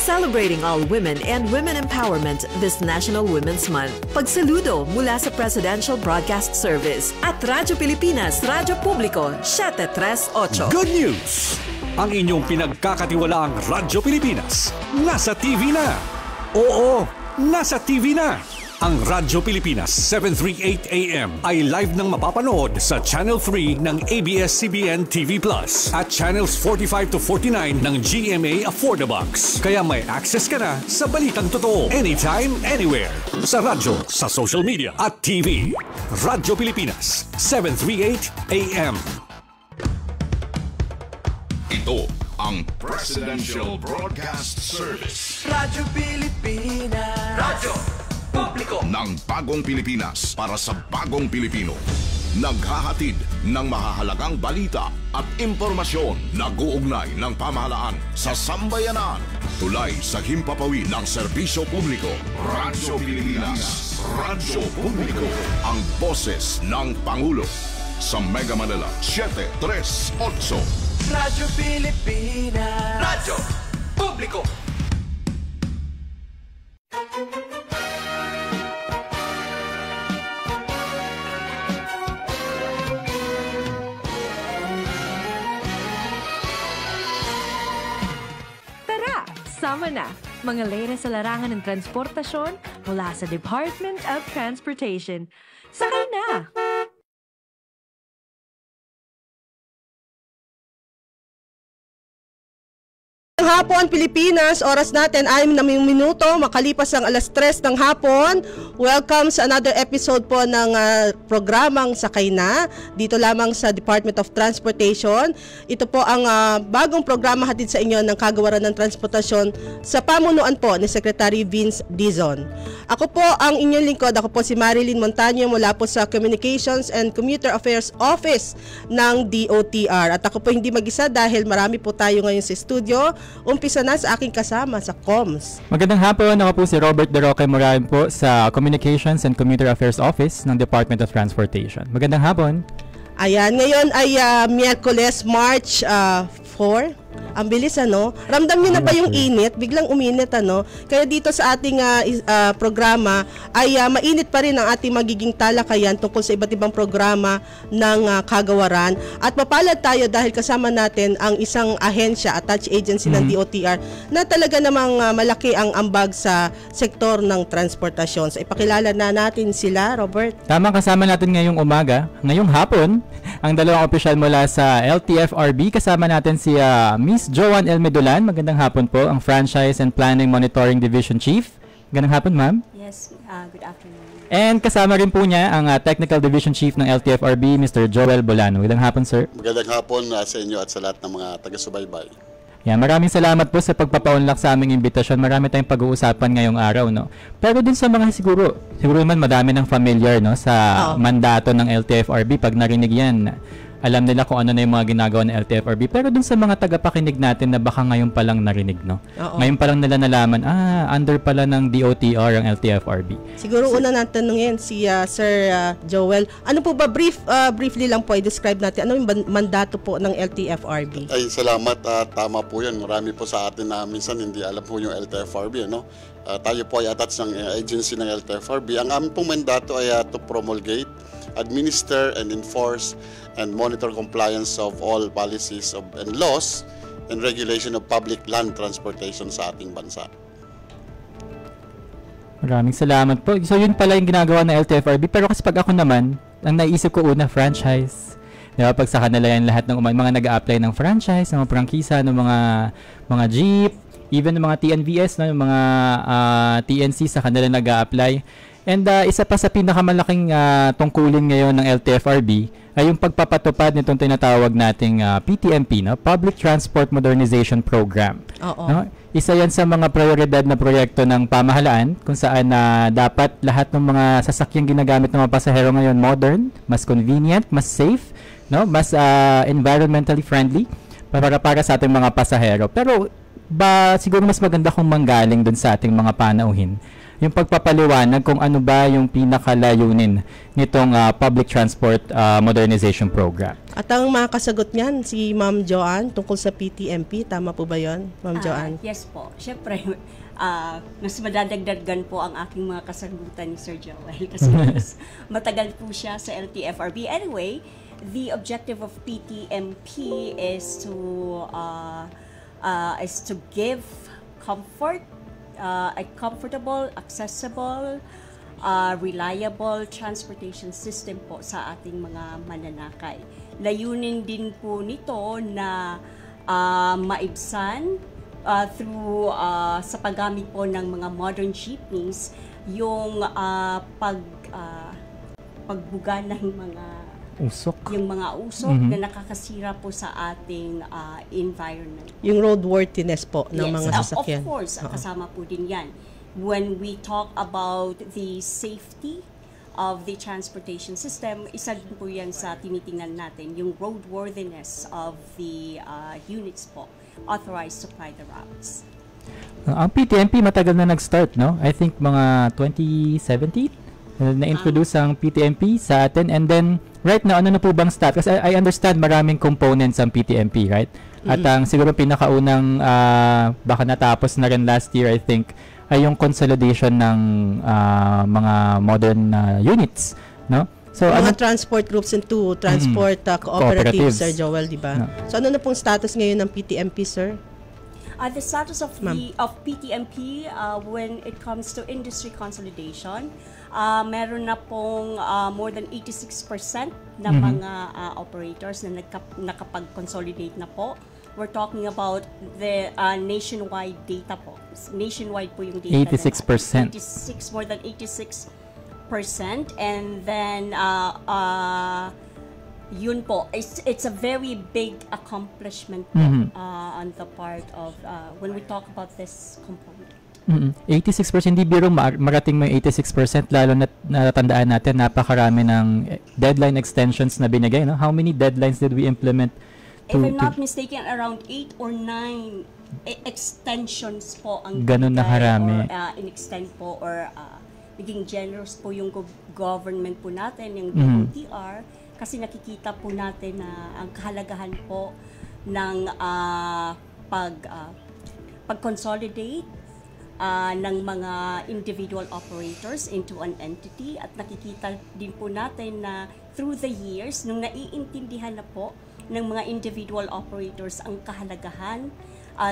Celebrating all women and women empowerment this National Women's Month. Pagsaludo mula sa Presidential Broadcast Service at Radyo Pilipinas, Radyo Publiko, 738. Good news! Ang inyong pinagkakatiwalaang Radyo Pilipinas, nasa TV na! Oo, nasa TV na! Ang Radyo Pilipinas 738 AM ay live nang mapapanood sa Channel 3 ng ABS-CBN TV Plus at Channels 45 to 49 ng GMA Affordabox. Kaya may access ka na sa balitang totoo anytime, anywhere. Sa radyo, sa social media at TV. Radyo Pilipinas 738 AM. Ito ang Presidential Broadcast Service. Radyo Pilipinas. Radyo Publiko ng bagong Pilipinas para sa bagong Pilipino. Naghahatid ng mahahalagang balita at impormasyon na guugnay ng pamahalaan sa sambayanan. Tulay sa himpapawid ng serbisyo publiko. Radyo Pilipinas. Radyo Publiko. Ang boses ng Pangulo. Sa Mega Manila 738. Radyo Pilipinas. Radyo Publiko. Sama na, mga latest sa larangan ng transportasyon mula sa Department of Transportation. Sakay na! Hapon, Pilipinas. Oras natin 6 na minuto, makalipas ang alas 3 ng hapon. Welcome sa another episode po ng programang Sakay Na, dito lamang sa Department of Transportation. Ito po ang bagong programa hatid sa inyo ng Kagawaran ng Transportasyon sa pamunuan po ni Secretary Vince Dizon. Ako po ang inyong lingkod, ako po si Marilyn Montaño mula po sa Communications and Commuter Affairs Office ng DOTR. At ako po hindi mag-isa dahil marami po tayo ngayon sa studio. Umpisa na sa aking kasama sa COMS. Magandang hapon, ako po si Robert De Roque Morain po sa Communications and Commuter Affairs Office ng Department of Transportation. Magandang hapon. Ayan, ngayon ay Miyerkules, March 4. Ang bilis, ano? Ramdam niyo na ba yung init? Biglang uminit, ano? Kaya dito sa ating programa ay mainit pa rin ang ating magiging talakayan tungkol sa iba't ibang programa ng kagawaran. At mapalad tayo dahil kasama natin ang isang ahensya, attached agency ng DOTR na talaga namang malaki ang ambag sa sektor ng transportasyon. So ipakilala na natin sila, Robert. Tama, kasama natin ngayong umaga, ngayong hapon, ang dalawang opisyal mula sa LTFRB. Kasama natin si Miss Joan L. Medulan. Magandang hapon po, ang Franchise and Planning Monitoring Division Chief. Magandang hapon, ma'am. Yes, good afternoon. And kasama rin po niya ang Technical Division Chief ng LTFRB, Mr. Joel Bolano. Magandang hapon, sir. Magandang hapon sa inyo at sa lahat ng mga taga-subaybay. Yeah, maraming salamat po sa pagpapaunlak sa aming imbitasyon. Marami tayong pag-uusapan ngayong araw, no. Pero dun sa mga siguro naman madami ng familiar, no, sa mandato ng LTFRB. Pag narinig yan, alam nila kung ano na yung mga ginagawa ng LTFRB. Pero dun sa mga tagapakinig natin na baka ngayon pa lang narinig, no? Ngayon pa lang nila nalaman, under pala ng DOTR ang LTFRB. Siguro una natin tanungin si Sir Joel. Ano po ba, briefly lang po, i-describe natin, ano yung mandato po ng LTFRB? Ay, salamat. Tama po yan. Marami po sa atin na minsan hindi alam po yung LTFRB, ano? Tayo po ay attached ng agency ng LTFRB. Ang aming pong mandato ay to promulgate, administer, and enforce and monitor compliance of all policies and laws and regulation of public land transportation sa ating bansa. Maraming salamat po. So yun pala yung ginagawa ng LTFRB. Pero kasi pag ako naman, ang naisip ko una, franchise. Diba? Pag sa kanila yan lahat ng mga nag-a-apply ng franchise, ng mga prangkisa, ng mga jeep, even ng mga TNVS, no, yung mga TNC sa kanila nag-a-apply. And isa pa sa pinakamalaking tungkulin ngayon ng LTFRB ay yung pagpapatupad nitong tinatawag nating PTMP, no? Public Transport Modernization Program. No? Isa yan sa mga prioridad na proyekto ng pamahalaan kung saan dapat lahat ng mga sasakyang ginagamit ng mga pasahero ngayon modern, mas convenient, mas safe, no? Mas environmentally friendly para sa ating mga pasahero. Pero siguro mas maganda kung manggaling dun sa ating mga panauhin yung pagpapaliwanag kung ano ba yung pinakalayunin nitong public transport modernization program. At ang makakasagot niyan, si Ma'am Joanne tungkol sa PTMP. Tama po ba yun, Ma'am Joanne? Yes po. Siyempre, mas madadagdagan po ang aking mga kasagutan ni Sir Joel kasi mas matagal po siya sa LTFRB. Anyway, the objective of PTMP is to give comfort, a comfortable, accessible, reliable transportation system po sa ating mga mananakay. Layunin din po nito na maibsan through sa paggamit po ng mga modern jeepneys yung pagbuga ng mga yung mga usok na nakakasira po sa ating environment. Yung roadworthiness po ng mga sasakyan. Of course, kasama po din yan. When we talk about the safety of the transportation system, isa din po yan sa tinitingnan natin, yung roadworthiness of the units po authorized to ply the routes. Ang PTMP matagal na nag-start, no? I think mga 2017 na-introduce ang PTMP sa atin, and then right now, ano na po bang status? Kasi I understand maraming components ang PTMP, right? At ang siguro pinakaunang baka natapos na rin last year, I think, ay yung consolidation ng mga modern units, no? So mga transport groups into transport cooperatives, Sir Joel, di ba? No. So ano na pong status ngayon ng PTMP, sir? The status of PTMP when it comes to industry consolidation, meron na pong more than 86% na mga operators na nakapag-consolidate na po. We're talking about the nationwide data po. Nationwide po yung data. 86%. 86, more than 86%. And then, yun po, it's a very big accomplishment po, on the part of, when we talk about this component. 86%, hindi biro marating mo yung 86%, lalo na natandaan natin, napakarami ng deadline extensions na binigay. No? How many deadlines did we implement? If I'm not mistaken, around 8 or 9 extensions po ang ganun na karami. in-extend po or naging generous po yung government po natin, yung DOTR, kasi nakikita po natin na ang kahalagahan po ng pag-consolidate ng mga individual operators into an entity, at nakikita din po natin na through the years, nung naiintindihan na po ng mga individual operators ang kahalagahan,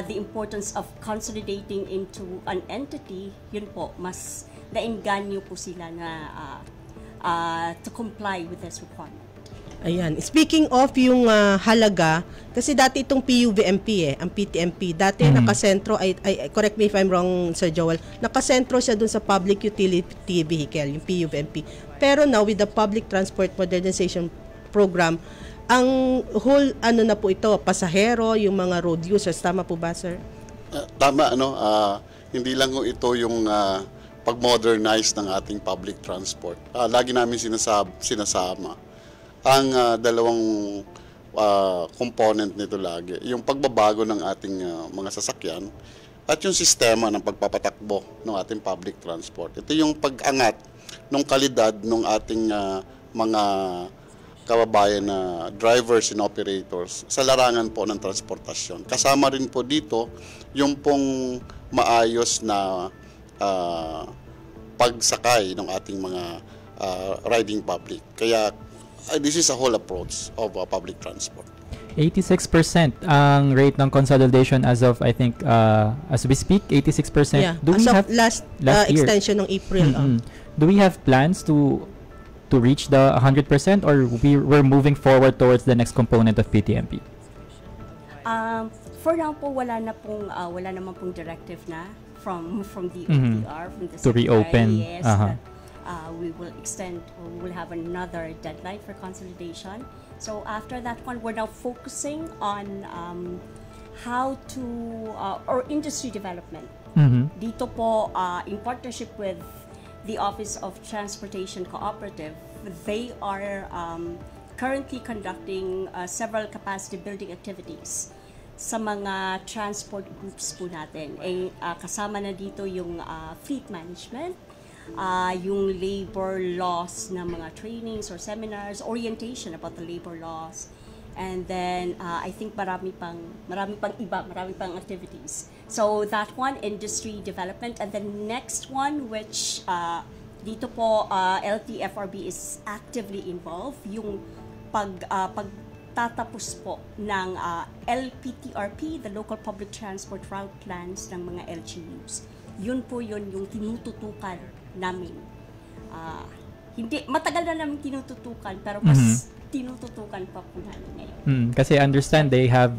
the importance of consolidating into an entity, yun po, mas nainganyo po sila na to comply with this requirement. Ayan. Speaking of yung halaga, kasi dati itong PUVMP ang PTMP, dati nakasentro, correct me if I'm wrong, Sir Joel, nakasentro siya dun sa Public Utility Vehicle, yung PUVMP. Pero now, with the Public Transport Modernization Program, ang whole, na po ito, pasahero, yung mga road users, tama po ba, sir? Tama, hindi lang ito yung pag-modernize ng ating public transport. Lagi namin sinasama ang dalawang component nito lagi. Yung pagbabago ng ating mga sasakyan at yung sistema ng pagpapatakbo ng ating public transport. Ito yung pag-angat ng kalidad ng ating mga kababayan na drivers and operators sa larangan po ng transportasyon. Kasama rin po dito yung pong maayos na pagsakay ng ating mga riding public. Kaya this is a whole approach of public transport. 86% ang rate ng consolidation as of, I think, as we speak, 86%. Yeah, as of last extension ng April. Do we have plans to reach the 100%, or we're moving forward towards the next component of PTMP? For now po, wala naman pong directive na from the OTR, from the to reopen. Yes, we will extend, or we will have another deadline for consolidation. So after that one, we're now focusing on how to, or industry development. Dito po, in partnership with the Office of Transportation Cooperative, they are currently conducting several capacity building activities sa mga transport groups po natin. Kasama na dito yung fleet management, yung labor laws na mga trainings or seminars, orientation about the labor laws, and then I think marami pang activities. So that one, industry development, and the next one, which dito po LTFRB is actively involved, yung pagtatapos po ng LPTRP, the Local Public Transport Route Plans ng mga LGUs. Yun yung tinututukan namin. Hindi, matagal na namin tinututukan, pero mas tinututukan pa po namin ngayon. Kasi I understand they have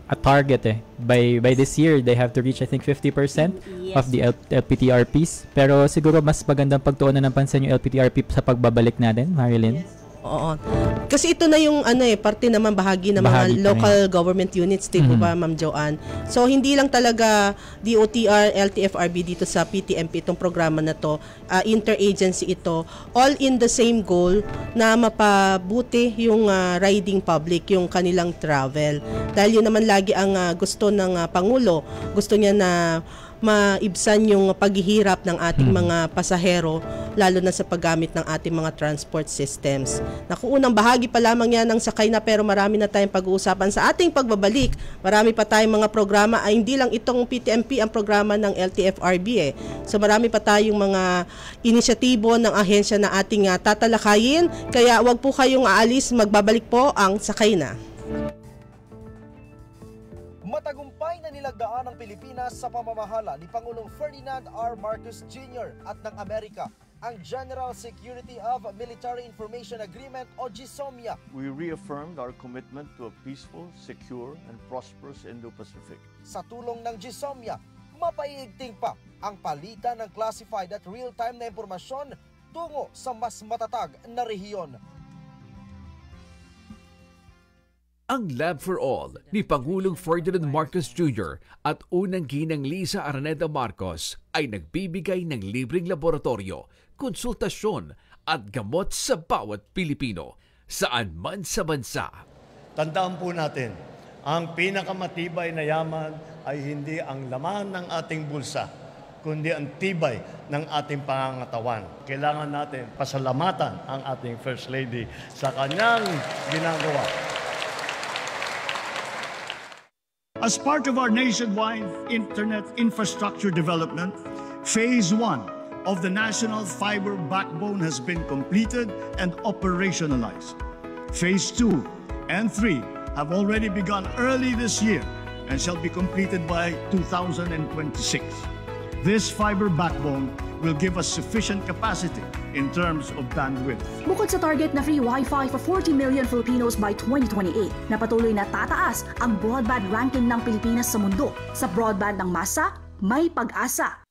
a target by this year they have to reach I think 50% of the LPTRPs, pero siguro mas magandang pagtuunan ng pansin yung LPTRP sa pagbabalik natin, Marilyn. Yes. Oo. Kasi ito na yung parte naman bahagi ng mga local government units, di po ba, Ma'am Joanne? So hindi lang talaga DOTR, LTFRB dito sa PTMP itong programa na to, interagency ito, all in the same goal na mapabuti yung riding public, yung kanilang travel. Dahil yun naman lagi ang gusto ng Pangulo. Gusto niya na maibsan yung paghihirap ng ating mga pasahero, lalo na sa paggamit ng ating mga transport systems. Naku, unang bahagi pa lamang yan ng sakay na, pero marami na tayong pag-uusapan sa ating pagbabalik. Marami pa tayong mga programa, hindi lang itong PTMP ang programa ng LTFRB So marami pa tayong mga inisyatibo ng ahensya na ating tatalakayin. Kaya wag po kayong aalis, magbabalik po ang Sakay Na. Matagumpay na nilagdaan ng Pilipinas sa pamamahala ni Pangulong Ferdinand R. Marcos Jr. at ng Amerika ang General Security of Military Information Agreement o GSOMIA. We reaffirmed our commitment to a peaceful, secure, and prosperous Indo-Pacific. Sa tulong ng GSOMIA, mapaiigting pa ang palitan ng classified at real-time na impormasyon tungo sa mas matatag na rehiyon. Ang Lab for All ni Pangulong Ferdinand Marcos Jr. at unang ginang Liza Araneta Marcos ay nagbibigay ng libreng laboratorio, konsultasyon at gamot sa bawat Pilipino, saan man sa bansa. Tandaan po natin, ang pinakamatibay na yaman ay hindi ang laman ng ating bulsa, kundi ang tibay ng ating pangangatawan. Kailangan natin pasalamatan ang ating First Lady sa kanyang ginagawa. As part of our nationwide internet infrastructure development, Phase 1 of the National Fiber Backbone has been completed and operationalized. Phase 2 and 3 have already begun early this year and shall be completed by 2026. This fiber backbone will give us sufficient capacity in terms of bandwidth. Bukod sa target na free Wi-Fi for 40 million Filipinos by 2028, na patuloy na tataas ang broadband ranking ng Pilipinas sa mundo. Sa broadband ng masa, may pag-asa.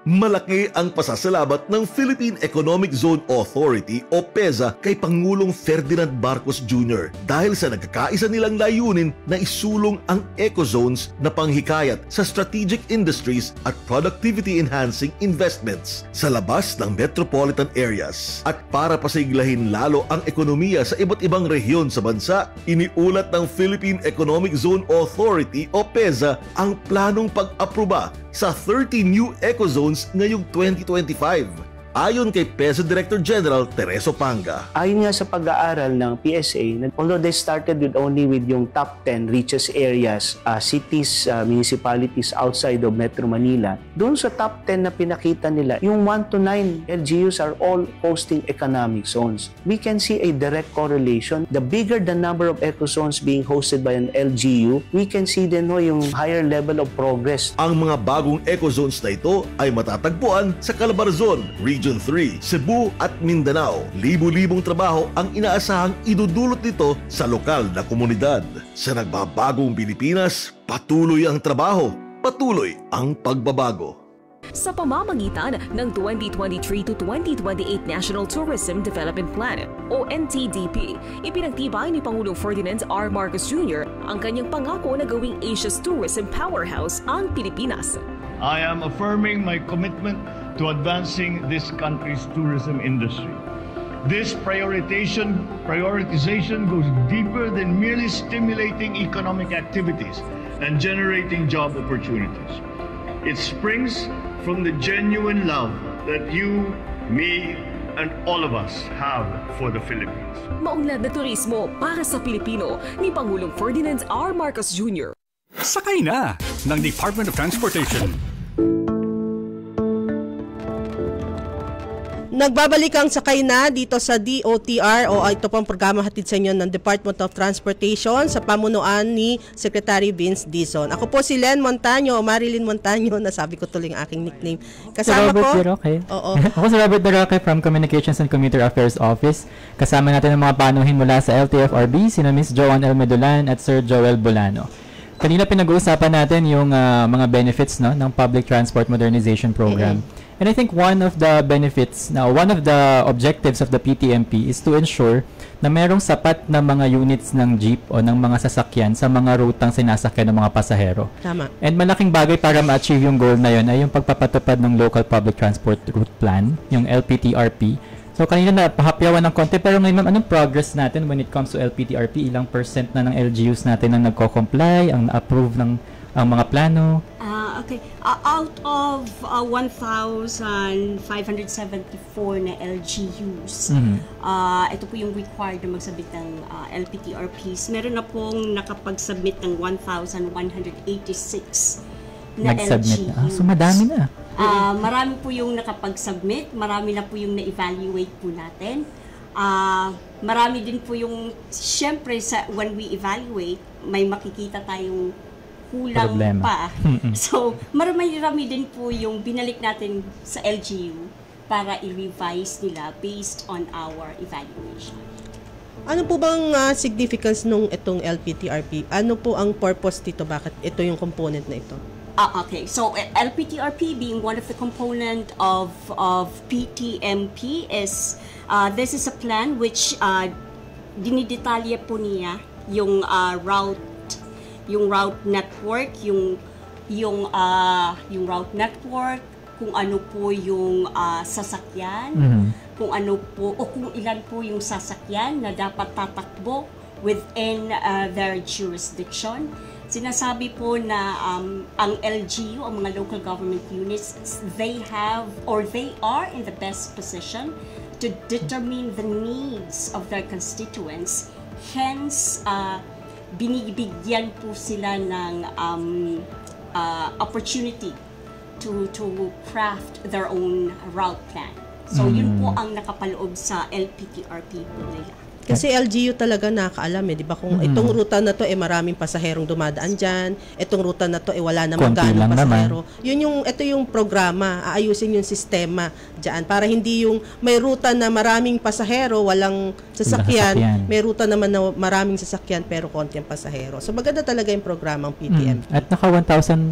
Malaki ang pasasalamat ng Philippine Economic Zone Authority o PEZA kay Pangulong Ferdinand Marcos Jr. dahil sa nagkakaisa nilang layunin na isulong ang eco-zones na panghikayat sa strategic industries at productivity-enhancing investments sa labas ng metropolitan areas. At para pasiglahin lalo ang ekonomiya sa iba't ibang rehiyon sa bansa, iniulat ng Philippine Economic Zone Authority o PEZA ang planong pag-aproba sa 30 new eco-zones ngayong 2025. Ayon kay PEZA Director General Tereso Panga. Ayon nga sa pag-aaral ng PSA, although they started with only with yung top 10 richest areas, cities, municipalities outside of Metro Manila, doon sa top 10 na pinakita nila, yung 1 to 9 LGUs are all hosting economic zones. We can see a direct correlation. The bigger the number of eco zones being hosted by an LGU, we can see din yung higher level of progress. Ang mga bagong eco zones na ito ay matatagpuan sa Calabarzon, Region 3, Cebu at Mindanao. Libu-libong trabaho ang inaasahang idudulot nito sa lokal na komunidad. Sa nagbabagong Pilipinas, patuloy ang trabaho, patuloy ang pagbabago. Sa pamamagitan ng 2023 to 2028 National Tourism Development Plan o NTDP, ipinagtibay ni Pangulong Ferdinand R. Marcos Jr. ang kanyang pangako na gawing Asia's tourism powerhouse ang Pilipinas. I am affirming my commitment to advancing this country's tourism industry. This prioritization goes deeper than merely stimulating economic activities and generating job opportunities. It springs from the genuine love that you, me, and all of us have for the Philippines. Maunlad na turismo para sa Pilipino ni Pangulong Ferdinand R. Marcos Jr. Sakay na ng Department of Transportation. Nagbabalik ang Sakay Na dito sa DOTR o ito pong programa hatid sa inyo ng Department of Transportation sa pamunuan ni Secretary Vince Dizon. Ako po si Len Montaño o Marilyn Montaño, nasabi ko tuloy ang aking nickname. Kasama Robert ko... Deroque. Oo. Ako si Robert Deroque from Communications and Commuter Affairs Office. Kasama natin ang mga panuhin mula sa LTFRB, sina Ms. Joanne L. Medulan at Sir Joel Bolano. Kanina pinag-uusapan natin yung mga benefits ng Public Transport Modernization Program. And I think one of the benefits, one of the objectives of the PTMP is to ensure na merong sapat na mga units ng jeep o ng mga sasakyan sa mga rutang sinasakyan ng mga pasahero. Tama. And malaking bagay para ma-achieve yung goal na yun ay yung pagpapatupad ng Local Public Transport Route Plan, yung LPTRP. So kanina napahapyawan ng konti, pero ngayon anong progress natin when it comes to LPTRP? Ilang percent na ng LGUs natin ang nagko-comply, ang na-approve ng ang mga plano? Okay. Out of 1,574 na LGUs, ito po yung required na magsubmit ng LPTRPs. Meron na pong nakapag-submit ng 1,186 na LGUs. So madami na. Marami po yung nakapag-submit, marami na po yung na-evaluate po natin. Marami din po yung, syempre, when we evaluate, may makikita tayong kulang problema pa. So, marami din po yung binalik natin sa LGU para i-revise nila based on our evaluation. Ano po bang significance nung itong LPTRP? Ano po ang purpose dito? Bakit ito yung component na ito? Okay. So, LPTRP being one of the component of PTMP is, this is a plan which dinidetalye po niya yung route network, yung route network, kung ano po yung sasakyan, kung ano po o kung ilan po yung sasakyan na dapat tatakbo within their jurisdiction. Sinasabi po na ang LGU, ang mga local government units, they have or they are in the best position to determine the needs of their constituents. Hence, binibigyan po sila ng opportunity to craft their own route plan. So, yun po ang nakapaloob sa LPTRP po nila. Kasi LGU talaga nakakaalam di ba? Kung itong ruta na to maraming pasaherong dumadaan dyan, itong ruta na to wala namang ganong pasahero. Ito yung programa, aayusin yung sistema dyan para hindi yung may ruta na maraming pasahero, walang sasakyan, may ruta naman na maraming sasakyan pero konti ang pasahero. So maganda talaga yung programang PTMP. At naka 1,100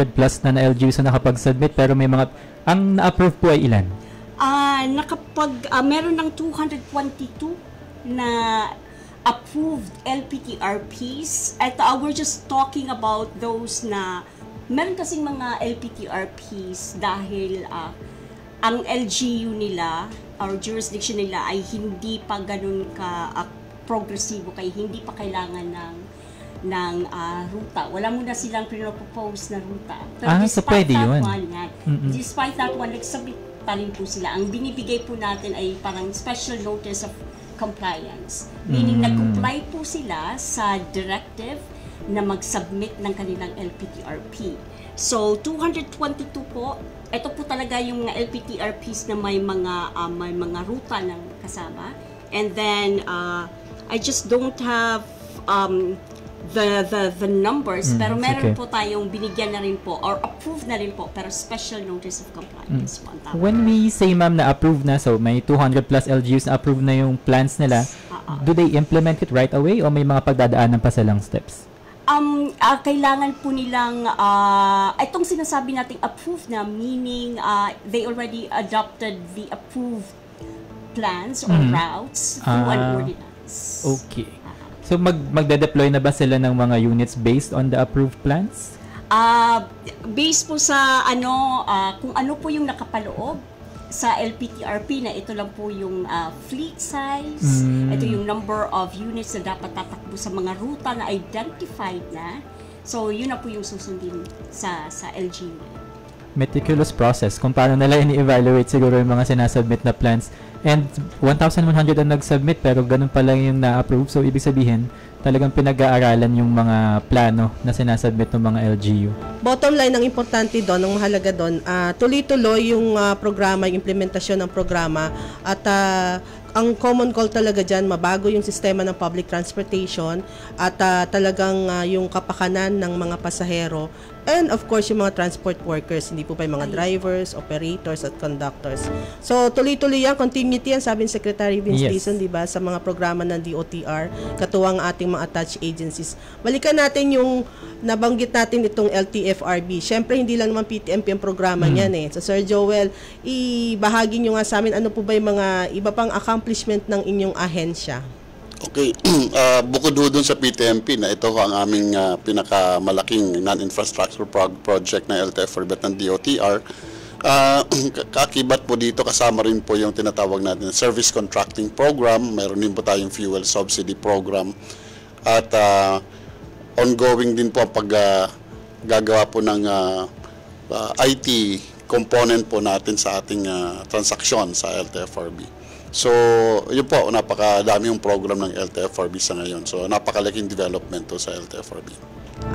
plus na LGUs na nakapag-submit, pero may mga, ang na-approve po ay ilan? Meron ng 222 na approved LPTRPs. At we're just talking about those na meron kasing mga LPTRPs dahil ang LGU nila or jurisdiction nila ay hindi pa ganun ka progresibo, kaya hindi pa kailangan ng ruta. Wala muna silang pinopropose na ruta. Pero so pwede yun. Despite that one, nagsabit pa rin po sila. Ang binibigay po natin ay parang special notice of compliance. Meaning, nag-comply po sila sa directive na mag-submit ng kanilang LPTRP. So, 222 po, ito po talaga yung LPTRPs na may mga ruta ng kasama. And then, I just don't have the numbers, pero meron po tayong binigyan na rin po or approved na rin po, pero special notice of compliance po. When we say, ma'am, na approved na, so may 200 plus LGUs na approved na yung plans nila, do they implement it right away o may mga pagdadaanan pa silang steps? Kailangan po nilang itong sinasabi nating approved na, meaning they already adopted the approved plans or routes through an ordinance. Okay. So magde-deploy na ba sila ng mga units based on the approved plans? Based po sa kung ano po yung nakapaloob sa LPTRP na ito lang po yung fleet size, ito yung number of units na dapat tatakbo sa mga ruta na identified na. So, yun na po yung susundin sa LGU. Meticulous process kung paano nila ini-evaluate siguro yung mga sinasubmit na plans. And 1,100 ang nag-submit pero ganun pa lang yung na-approve. So, ibig sabihin, talagang pinag-aaralan yung mga plano na sinasubmit ng mga LGU. Bottom line, ang importante doon, ang mahalaga doon, tuloy-tuloy yung programa, yung implementasyon ng programa at ang common goal talaga dyan, mabago yung sistema ng public transportation at talagang yung kapakanan ng mga pasahero and of course yung mga transport workers, hindi po pa yung mga drivers, operators at conductors. So tuloy-tuloy yan, continuity yan, sabi ni Secretary Vince Dizon, di ba, sa mga programa ng DOTR, katuwang ating mga attached agencies. Balikan natin yung nabanggit natin itong LTFRB. Siyempre hindi lang naman PTMP ang programa niyan eh. So Sir Joel, ibahagi nyo nga sa amin ano po ba yung mga iba pang accomplishment ng inyong ahensya? Okay, bukod doon sa PTMP na ito ang aming pinakamalaking non-infrastructure project na LTFRB at ng DOTR, kaakibat po dito kasama rin po yung tinatawag natin service contracting program, mayroon din po tayong fuel subsidy program at ongoing din po ang paggagawa po ng IT component po natin sa ating transaksyon sa LTFRB. So, yun po, napakadami yung program ng LTFRB sa ngayon. So, napakalaking development to sa LTFRB.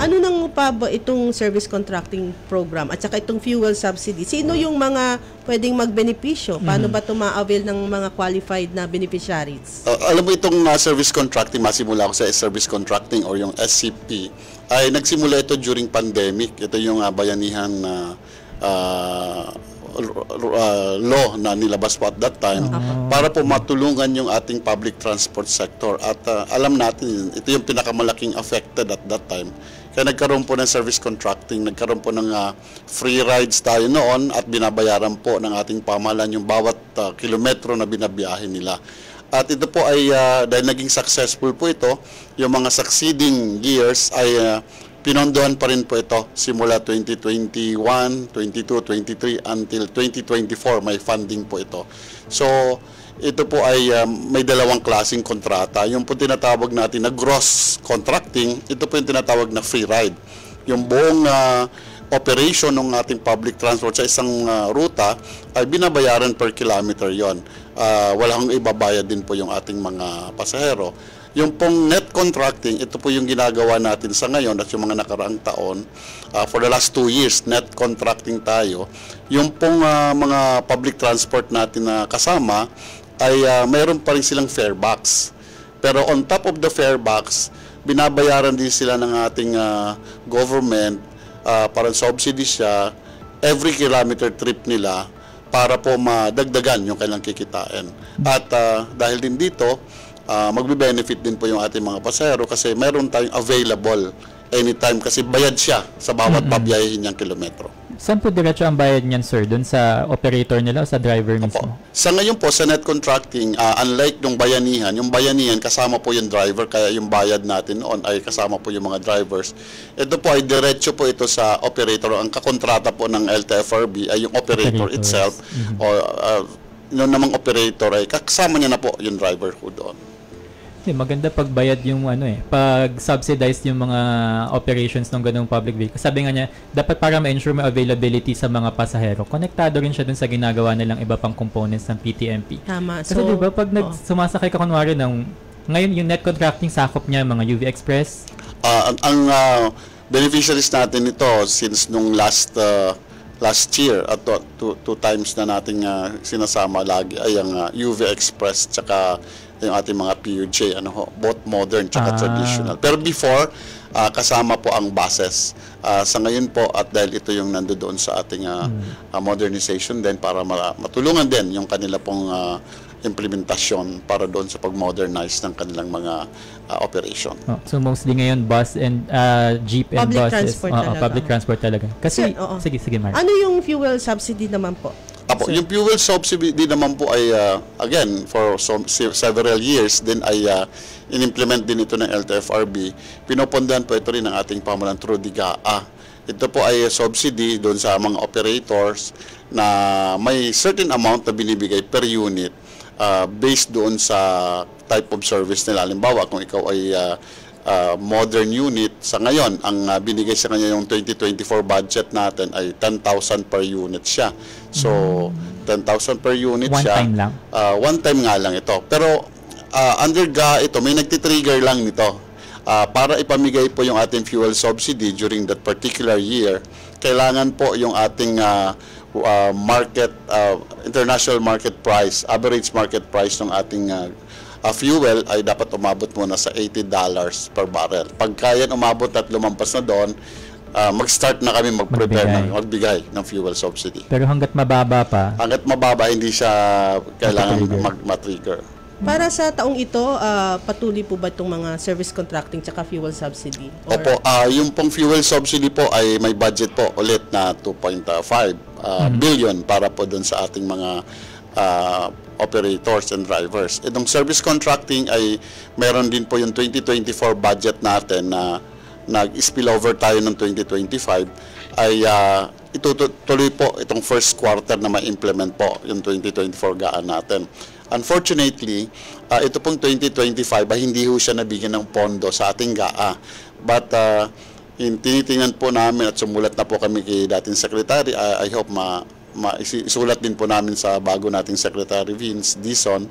Ano nang pa ba itong service contracting program at saka itong fuel subsidy? Sino yung mga pwedeng magbenepisyo? Paano ba ito ma-avail ng mga qualified na beneficiaries? Alam mo itong service contracting, masimula ko sa service contracting or yung SCP, ay nagsimula ito during pandemic. Ito yung bayanihan na law na nilabas po at that time para po matulungan yung ating public transport sector at alam natin ito yung pinakamalaking affected at that time kaya nagkaroon po ng service contracting, nagkaroon po ng free rides tayo noon at binabayaran po ng ating pamahalaan yung bawat kilometro na binabiyahe nila. At ito po ay dahil naging successful po ito, yung mga succeeding years ay pinondohan pa rin po ito simula 2021, 22, 23 until 2024 may funding po ito. So ito po ay may dalawang klaseng kontrata. Yung po tinatawag natin na gross contracting, ito po yung tinatawag na free ride. Yung buong operation ng ating public transport sa isang ruta ay binabayaran per kilometer yon. Walang ibabayad din po yung ating mga pasahero. Yung pong net contracting, ito po yung ginagawa natin sa ngayon at yung mga nakaraang taon. For the last 2 years, net contracting tayo. Yung pong mga public transport natin na kasama ay mayroon pa rin silang fare box. Pero on top of the fare box, binabayaran din sila ng ating government, parang subsidy siya, every kilometer trip nila para po madagdagan yung kailang kikitain. At dahil din dito, magbe-benefit din po yung ating mga pasahero kasi meron tayong available anytime kasi bayad siya sa bawat pabiyahin niyang kilometro. Saan po diretso ang bayad niyan, sir? Doon sa operator nila o sa driver mismo? Sa ngayon po, sa net contracting, unlike yung bayanihan kasama po yung driver, kaya yung bayad natin noon ay kasama po yung mga drivers. Ito po ay diretso po ito sa operator. Ang kakontrata po ng LTFRB ay yung operator itself o yun namang operator ay kasama niya na po yung driver ko doon. Maganda pagbayad yung pag-subsidize yung mga operations ng ganung public vehicle. Sabi nga niya, dapat para ma-ensure may availability sa mga pasahero, konektado rin siya dun sa ginagawa nilang iba pang components ng PTMP. Tama. Kasi so, diba, pag sumasakay ka kunwari ngayon yung net contracting sakop niya, mga UV Express? Ang beneficiaries natin ito since nung last year at two times na nating sinasama lagi ay ang UV Express tsaka yung ating mga PUJ, both modern tsaka traditional. Pero before, kasama po ang buses. Sa ngayon po, at dahil ito yung nandoon sa ating modernization din para matulungan din yung kanila pong implementasyon para doon sa pag-modernize ng kanilang mga operation. So mostly ngayon bus and jeep and public buses. Transport talaga. Public transport talaga. Kasi sige Mark. Ano yung fuel subsidy naman po? Yung fuel subsidy naman po ay again for several years din ay in-implement din ito ng LTFRB. Pinopondahan po ito rin ng ating pamahalaan through DIGA. Ito po ay subsidy doon sa mga operators na may certain amount na binibigay per unit based doon sa type of service nila. Halimbawa, kung ikaw ay modern unit. Sa ngayon, ang binigay sa kanya yung 2024 budget natin ay 10,000 per unit siya. So, 10,000 per unit siya. One time lang? One time nga lang ito. Pero under GA ito, may nagtitrigger lang nito. Para ipamigay po yung ating fuel subsidy during that particular year, kailangan po yung ating international market price, average market price ng ating fuel ay dapat umabot muna sa $80 per barrel. Pagka yan umabot at lumampas na doon, mag-start na kami magbigay ng fuel subsidy. Pero hanggat mababa pa? Hanggat mababa, hindi siya kailangan matrigger. Para sa taong ito, patuloy po ba itong mga service contracting tsaka fuel subsidy? Opo, yung pong fuel subsidy po ay may budget po ulit na 2.5 billion para po doon sa ating mga operators and drivers. Itong service contracting ay meron din po yung 2024 budget natin na nag-spill over tayo ng 2025 ay itutuloy po itong first quarter na ma-implement po yung 2024 gaan natin. Unfortunately, ito pong 2025 ay hindi ho siya nabigyan ng pondo sa ating GAA. But tinitingnan po namin at sumulat na po kami kay dating Secretary. I hope isulat din po namin sa bago nating Secretary Vince Dizon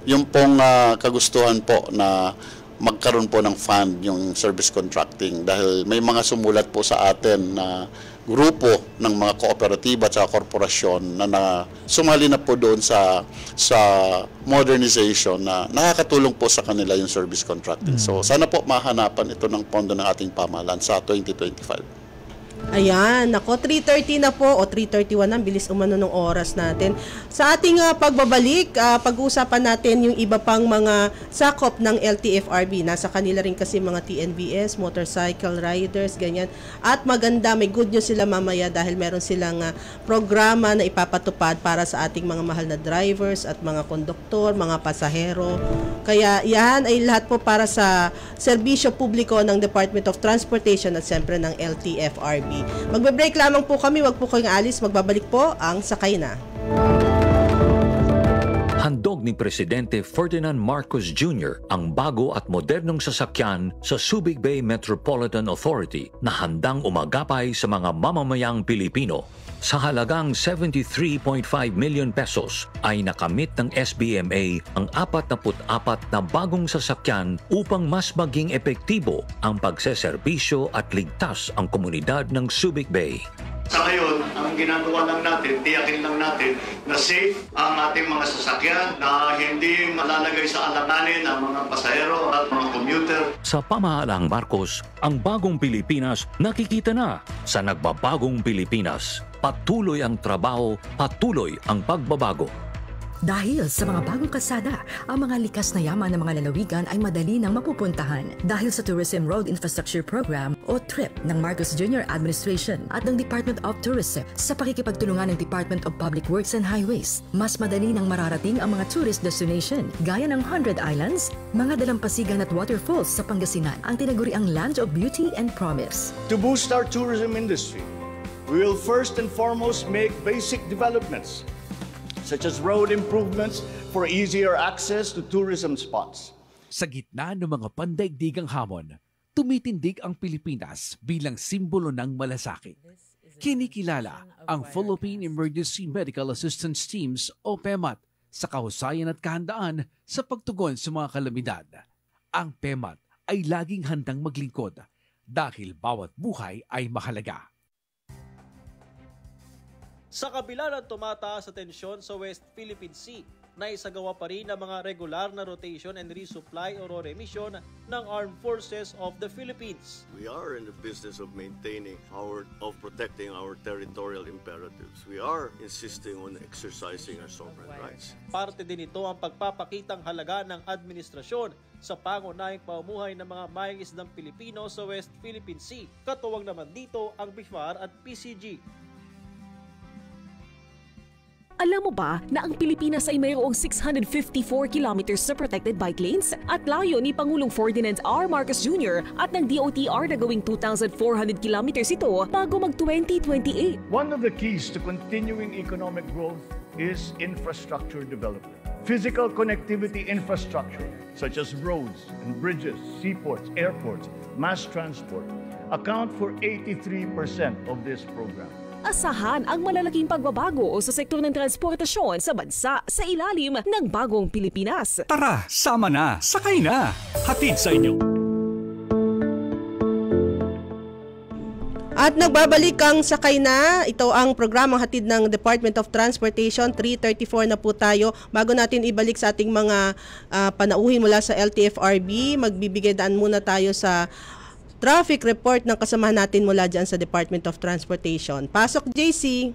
yung pong kagustuhan po na magkaroon po ng fund yung service contracting dahil may mga sumulat po sa atin na grupo ng mga kooperatiba at korporasyon na sumali na po doon sa modernization na nakakatulong po sa kanila yung service contracting. So sana po mahanapan ito ng pondo ng ating pamahalaan sa 2025. Ayan, nako, 3:30 na po o 3:31 na, bilis umano ng oras natin. Sa ating pagbabalik, pag-uusapan natin yung iba pang mga sakop ng LTFRB. Nasa kanila rin kasi mga TNVS, motorcycle riders, ganyan. At maganda, may good news sila mamaya dahil meron silang programa na ipapatupad para sa ating mga mahal na drivers at mga konduktor, mga pasahero. Kaya yan ay lahat po para sa serbisyo publiko ng Department of Transportation at siyempre ng LTFRB. Magbe-break lamang po kami, wag po kayong alis, magbabalik po ang Sakay Na. Handog ni Presidente Ferdinand Marcos Jr. ang bago at modernong sasakyan sa Subic Bay Metropolitan Authority na handang umagapay sa mga mamamayang Pilipino. Sa halagang 73.5 million pesos ay nakamit ng SBMA ang 44 na bagong sasakyan upang mas maging epektibo ang pagseserbisyo at ligtas ang komunidad ng Subic Bay. Sa ngayon, ang ginagawa lang natin, tiyakin lang natin na safe ang ating mga sasakyan, na hindi malalagay sa alanganin ang mga pasahero at mga commuter. Sa pamahalang Marcos, ang bagong Pilipinas nakikita na sa nagbabagong Pilipinas. Patuloy ang trabaho, patuloy ang pagbabago. Dahil sa mga bagong kalsada, ang mga likas na yaman ng mga lalawigan ay madali nang mapupuntahan. Dahil sa Tourism Road Infrastructure Program o TRIP ng Marcos Jr. Administration at ng Department of Tourism sa pakikipagtulungan ng Department of Public Works and Highways, mas madali nang mararating ang mga tourist destination gaya ng 100 Islands, mga dalampasigan at waterfalls sa Pangasinan, ang tinaguriang Land of Beauty and Promise. To boost our tourism industry, we will first and foremost make basic developments such as road improvements for easier access to tourism spots. Sa gitna ng mga pandaigdigang hamon, tumitindig ang Pilipinas bilang simbolo ng malasakit. Kinikilala ang Philippine Emergency Medical Assistance Teams o PEMAT sa kahusayan at kahandaan sa pagtugon sa mga kalamidad. Ang PEMAT ay laging handang maglingkod dahil bawat buhay ay mahalaga. Sa kabila ng tumataas sa tensyon sa West Philippine Sea, naisagawa pa rin ang mga regular na rotation and resupply o remission ng Armed Forces of the Philippines. We are in the business of protecting our territorial imperatives. We are insisting on exercising our sovereign rights. Parte din ito ang pagpapakitang halaga ng administrasyon sa pangunahing pamumuhay ng mga mangingisdang Pilipino sa West Philippine Sea. Katuwang naman dito ang BIFAR at PCG. Alam mo ba na ang Pilipinas ay mayroong 654 kilometers na protected bike lanes? At layo ni Pangulong Ferdinand R. Marcos Jr. at ng DOTR na gawing 2,400 kilometers ito bago mag-2028. One of the keys to continuing economic growth is infrastructure development. Physical connectivity infrastructure such as roads and bridges, seaports, airports, mass transport account for 83% of this program. Asahan ang malalaking pagbabago sa sektor ng transportasyon sa bansa sa ilalim ng Bagong Pilipinas. Tara, sama na, sakay na. Hatid sa inyo. At nagbabalik ang Sakay Na. Ito ang programang hatid ng Department of Transportation. 3:34 na po tayo. Bago natin ibalik sa ating mga panauhin mula sa LTFRB, magbibigay daan muna tayo sa traffic report ng kasamahan natin mula dyan sa Department of Transportation. Pasok, JC.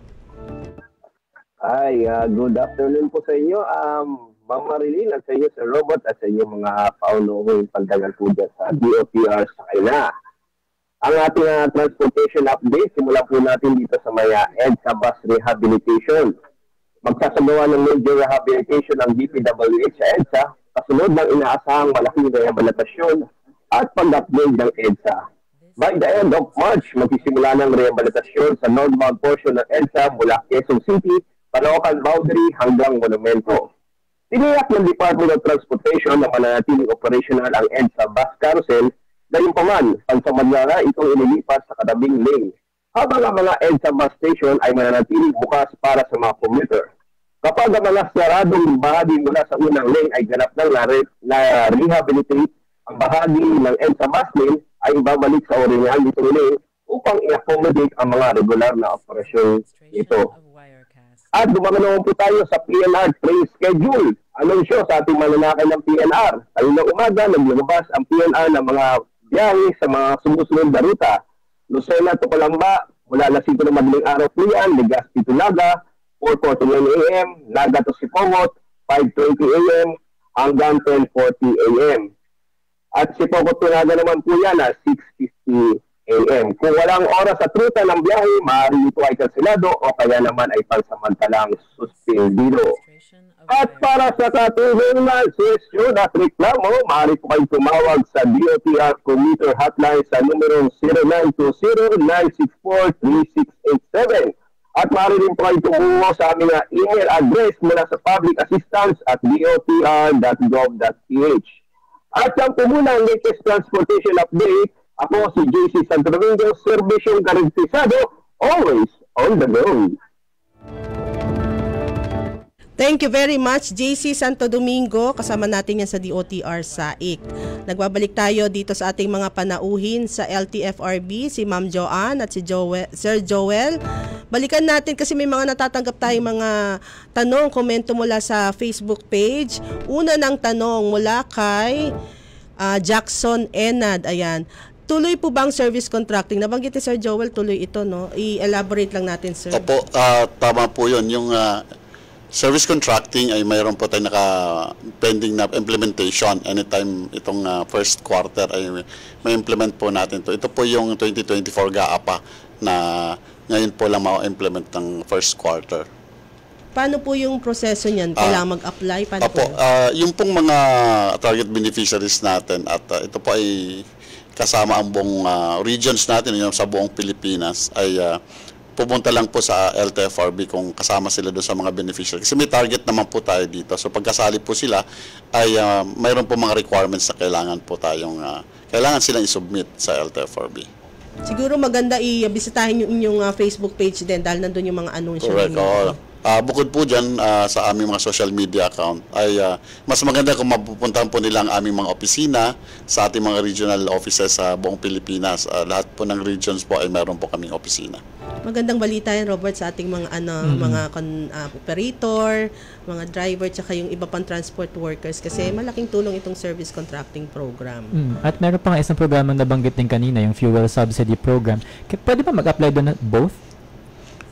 Ay, good afternoon po sa inyo. Ma'am Marilyn at sa inyo, Sir Robert, at sa inyo mga paunuhing pagdagal po dyan sa DOTR Sakay Na. Ang ating transportation update, simulan po natin dito sa Maya EDSA Bus Rehabilitation. Magsasagawa ng major rehabilitation ng DPWH sa EDSA, kasunod ng inaasahang malaking rehabilitasyon at pag-upgrade ng EDSA. By the end of March, magsisimula ng rehabilitasyon sa northbound portion ng EDSA mula Quezon City, Caloocan boundary hanggang Monumento. Tiniyak ng Department of Transportation na mananatiling operational ang EDSA bus carousel, gayunpaman, pansamantala itong inilipas sa katabing lane, habang ang mga EDSA bus station ay mananatiling bukas para sa mga commuter. Kapag ang mga saradong bahagi mula sa unang lane ay ganap ng na-rehabilitate, ang bahagi ng EDSA bus lane ay ibabalik sa original nitong lane upang i-accommodate ang mga regular na operasyon nito. At dumamanawan po tayo sa PNR train schedule. Anunsyo sa ating mananakay ng PNR. Kaninang umaga, naglulabas ang PNR ng mga biyahe sa mga sumusunod na ruta. Lucena to Calamba, mula alas 5 ng madaling araw po yan, Legazpi to Naga, 4:49 a.m., Naga to Sipomot, 5:20 a.m. hanggang 10:40 a.m. At Sipomot to Naga naman po yan na 6:50 a.m. Kung walang oras at ruta ng biyahe, maaari ito ay kanselado o kaya naman ay pansamantalang suspendido. At para sa katuloy na sesyon at reklamo, maaari po kayong tumawag sa DOTR Commuter Hotline sa numero 0920-964-3687. At maaari rin po kayong tumuha sa aming email address mula sa public assistance at dotr.gov.ph. At yan po muna ang latest transportation update. Ako si JC Santo Domingo, serbisyong garantisado, always on the go. Thank you very much, JC Santo Domingo. Kasama natin yan sa DOTR SAIC. Nagbabalik tayo dito sa ating mga panauhin sa LTFRB, si Ma'am Joanne at si Sir Joel. Balikan natin kasi may mga natatanggap tayong mga tanong, komento mula sa Facebook page. Una ng tanong mula kay Jackson Enad. Ayan. Tuloy po bang service contracting? Nabanggit ni Sir Joel, tuloy ito, no? I-elaborate lang natin, sir. Opo, tama po yun. Yung service contracting ay mayroon po tayo naka-pending na implementation. Anytime itong first quarter ay may implement po natin to. Ito po yung 2024 GAAPA na ngayon po lang ma-implement ng first quarter. Paano po yung proseso niyan? Kailangan mag-apply? Paano po? Yung pong mga target beneficiaries natin at ito po ay kasama ang buong regions natin yung sa buong Pilipinas ay pupunta lang po sa LTFRB kung kasama sila doon sa mga beneficiaries. Kasi may target naman po tayo dito. So pagkasali po sila ay mayroon po mga requirements na kailangan po tayong kailangan silang i-submit sa LTFRB. Siguro maganda i-bisitahin yung inyong Facebook page din dahil nandun yung mga anunsyo. Correct. Bukod po dyan sa aming mga social media account ay mas maganda kung mapupuntahan po nila ang aming mga opisina sa ating mga regional offices sa buong Pilipinas. Lahat po ng regions po ay meron po kaming opisina. Magandang balita yan, Robert, sa ating mga operator, mga driver, tsaka yung iba pang transport workers kasi malaking tulong itong service contracting program. At meron pa nga isang programa na nabanggit din kanina, yung fuel subsidy program. Pwede ba mag-apply doon both?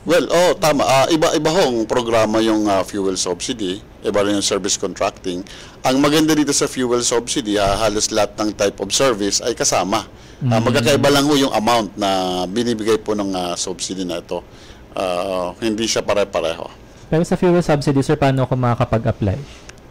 Well, tama. Iba hong programa yung fuel subsidy, iba rin yung service contracting. Ang maganda dito sa fuel subsidy, halos lahat ng type of service ay kasama. Magkakaiba lang ho yung amount na binibigay po ng subsidy na ito. Hindi siya pare-pareho. Pero sa fuel subsidy, sir, paano ako makakapag-apply?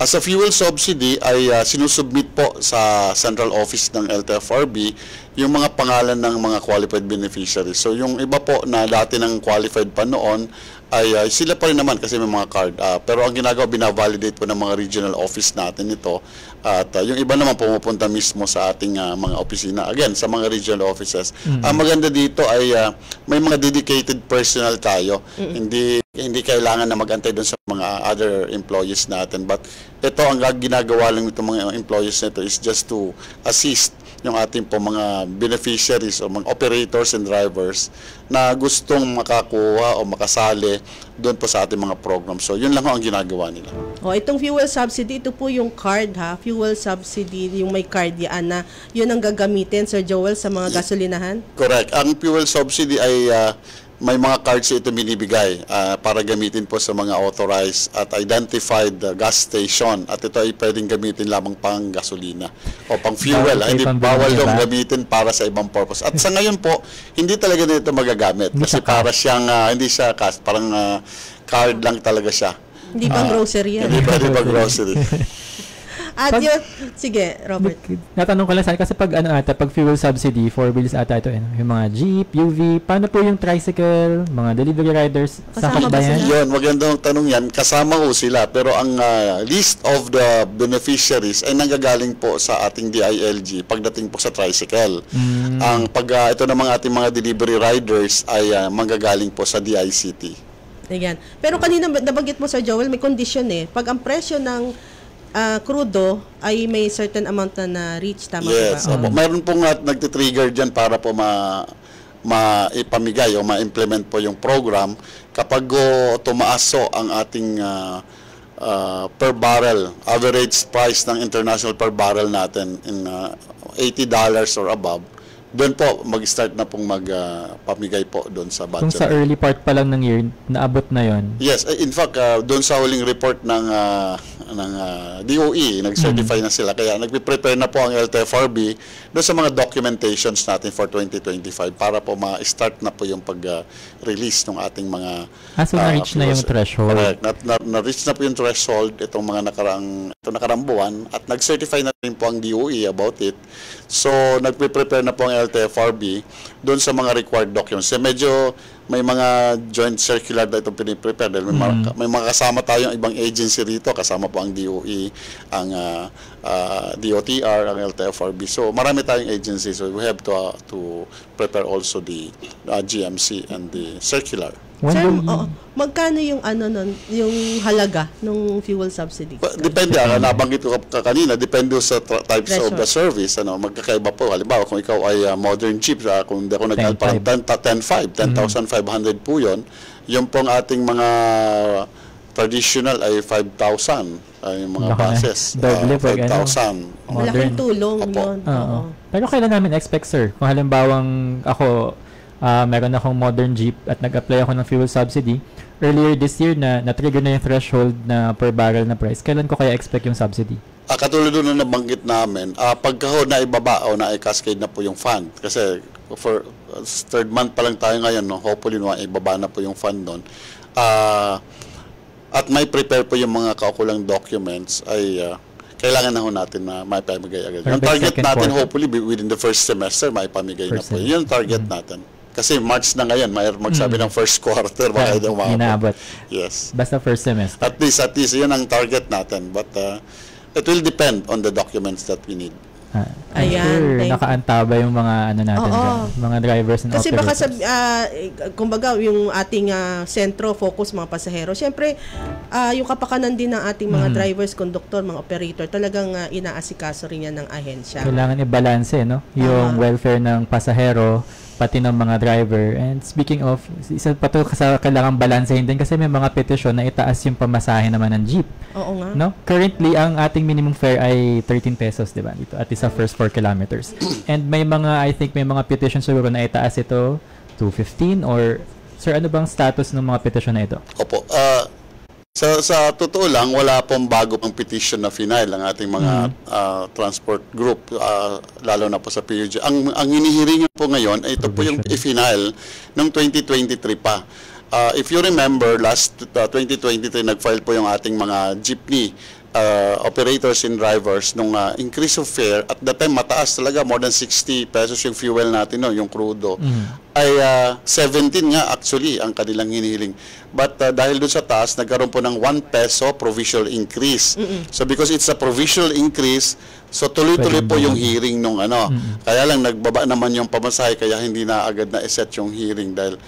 As a fuel subsidy ay sinusubmit po sa central office ng LTFRB yung mga pangalan ng mga qualified beneficiaries. So yung iba po na dati ng qualified pa noon ay sila pa rin naman kasi may mga card. Pero ang ginagawa, binavalidate po ng mga regional office natin ito. At yung iba naman pumupunta mismo sa ating mga opisina. Again, sa mga regional offices. Ang maganda dito ay may mga dedicated personnel tayo. Hindi kailangan na mag-antay doon sa mga other employees natin. But ito, ang ginagawa lang itong mga employees nito is just to assist yung ating po mga beneficiaries o mga operators and drivers na gustong makakuha o makasali doon po sa ating mga program. So, yun lang ang ginagawa nila. Itong fuel subsidy, ito po yung card ha, fuel subsidy, yung may card yan na yun ang gagamitin, Sir Joel, sa mga gasolinahan? Correct. Ang fuel subsidy ay may mga cards ito binibigay para gamitin po sa mga authorized at identified gas station. At ito ay pwedeng gamitin lamang pang gasolina o pang fuel. Hindi bawal daw gamitin para sa ibang purpose. At sa ngayon po, hindi talaga nito magagamit. Kasi para siyang, hindi siya cash, parang card lang talaga siya. Hindi pang grocery yan. Hindi pwede pang grocery. At yun, sige, Robert. Natanong ko lang saan, kasi pag fuel subsidy, 4 wheels ata ito, yung mga jeep, UV, paano po yung tricycle, mga delivery riders, kasama ba yan? Yun, magandang tanong yan. Kasama ko sila, pero ang list of the beneficiaries ay nanggagaling po sa ating DILG pagdating po sa tricycle. Ang ito namang ating mga delivery riders ay manggagaling po sa DICT. Ayan. Pero kanina nabanggit mo, Sir Joel, may condition Pag ang presyo ng crudo ay may certain amount na reach, tama yes, ba? Mayroon pong nagtitrigger dyan para po maipamigay o ma-implement po yung program kapag tumaas ang ating per barrel, average price ng international per barrel natin in $80 or above. Doon po mag-start na pong magpamigay po doon sa budget. Kung sa early part pa lang ng year, naabot na yon. Yes, in fact, doon sa huling report ng DOE, nag-certify na sila. Kaya nagpe-prepare na po ang LTFRB doon sa mga documentations natin for 2025 para po ma-start na po yung pag-release ng ating mga so na-reach na yung threshold. Correct. Na-reach na po yung threshold itong mga nakarang buwan at nag-certify na rin po ang DOE about it. So, nagpe-prepare na po ang LTFRB doon sa mga required documents. Medyo may mga joint circular na itong piniprepare dahil may mga kasama tayong ibang agency rito, kasama po ang DOE, ang DOTR, ang LTFRB. So marami tayong agencies, so we have to prepare also the GMC and the circular. Sir, magkano yung yung halaga ng fuel subsidy? Depende, nabanggit ko kanina, depende sa types of the service. Magkakaiba po. Halimbawa, kung ikaw ay modern Jeep, kung hindi ako parang 10,500 po yun. Yung pong ating mga traditional ay 5,000. Ay mga buses. 5,000. Malaking tulong yun. Pero kailan namin expect, sir? Kung halimbawang ako, meron akong modern Jeep at nag-apply ako ng fuel subsidy, earlier this year na-trigger na yung threshold na per barrel na price, kailan ko kaya expect yung subsidy? Katulad doon na nabanggit namin, pagka na ibaba o na-cascade na po yung fund, kasi for third month pa lang tayo ngayon, hopefully ibaba na po yung fund doon. At may prepare po yung mga kaukulang documents, ay kailangan na natin na maipamigay agad. Yung target natin, hopefully within the first semester, maipamigay na po. Yun yung target natin. Kasi March na ngayon, magsabi ng first quarter, baka inaabot. Yes. Basta first semester. At least, yun ang target natin. But it will depend on the documents that we need. Ayan. Nakaantaba yung mga natin, mga drivers and kasi operators. Kasi baka kumbaga yung ating sentro, focus mga pasahero. Siyempre, yung kapakanan din ng ating mga drivers, conductor, mga operator, talagang inaasikaso rin yan ng ahensya. Kailangan i-balance, yung welfare ng pasahero, pati ng mga driver. And speaking of, isa pa to kailangan balansehin din kasi may mga petisyon na itaas yung pamasahe naman ng jeep. Oo nga. No? Currently, ang ating minimum fare ay 13 pesos, di ba? Dito, at sa first 4 kilometers. And may mga petition siguro na itaas ito to 15 or, sir, ano bang status ng mga petition na ito? Opo. Sa totoo lang, wala pong bago pang petition na final ang ating mga transport group, lalo na po sa PUJ. Ang hinihiringan po ngayon ay ito po yung i-final ng 2023 pa. If you remember, last 2023, nag-file po yung ating mga jeepney operators and drivers nung increase of fare. At that time, mataas talaga, more than 60 pesos yung fuel natin, no, yung crudo. Ay 17 nga actually ang kanilang hinihiling. But dahil doon sa taas, nagkaroon po ng 1 peso provisional increase. So because it's a provisional increase, so tuloy-tuloy po yung hearing nung ano. Kaya lang nagbaba naman yung pamasahe, kaya hindi na agad na iset yung hearing dahil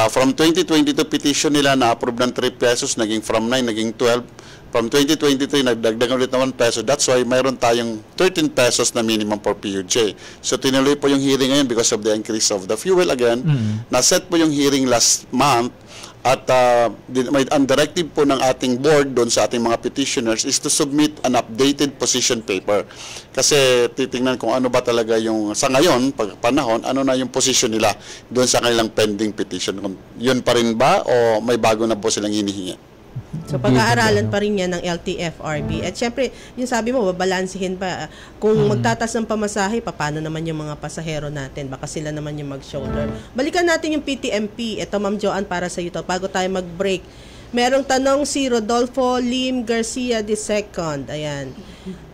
from 2022 petition nila na-approve ng 3 pesos, naging from 9, naging 12. From 2023, nagdagdag ulit na 1 peso. That's why mayroon tayong 13 pesos na minimum for PUJ. So tinuloy po yung hearing ngayon because of the increase of the fuel again. Naset po yung hearing last month. At ang directive po ng ating board doon sa ating mga petitioners is to submit an updated position paper. Kasi titingnan kung ano ba talaga yung, sa ngayon, pag panahon, ano na yung position nila doon sa kanilang pending petition. Yun pa rin ba o may bago na po silang hinihingi? So pag-aaralan pa rin yan ng LTFRB. At syempre, yung sabi mo, babalansihin pa. Kung magtatas ng pamasahe, paano naman yung mga pasahero natin? Baka sila naman yung mag-shoulder. Balikan natin yung PTMP. Ito, Ma'am Joanne, para sa iyo to. Bago tayo mag-break. Merong tanong si Rodolfo Lim Garcia II. Ayan.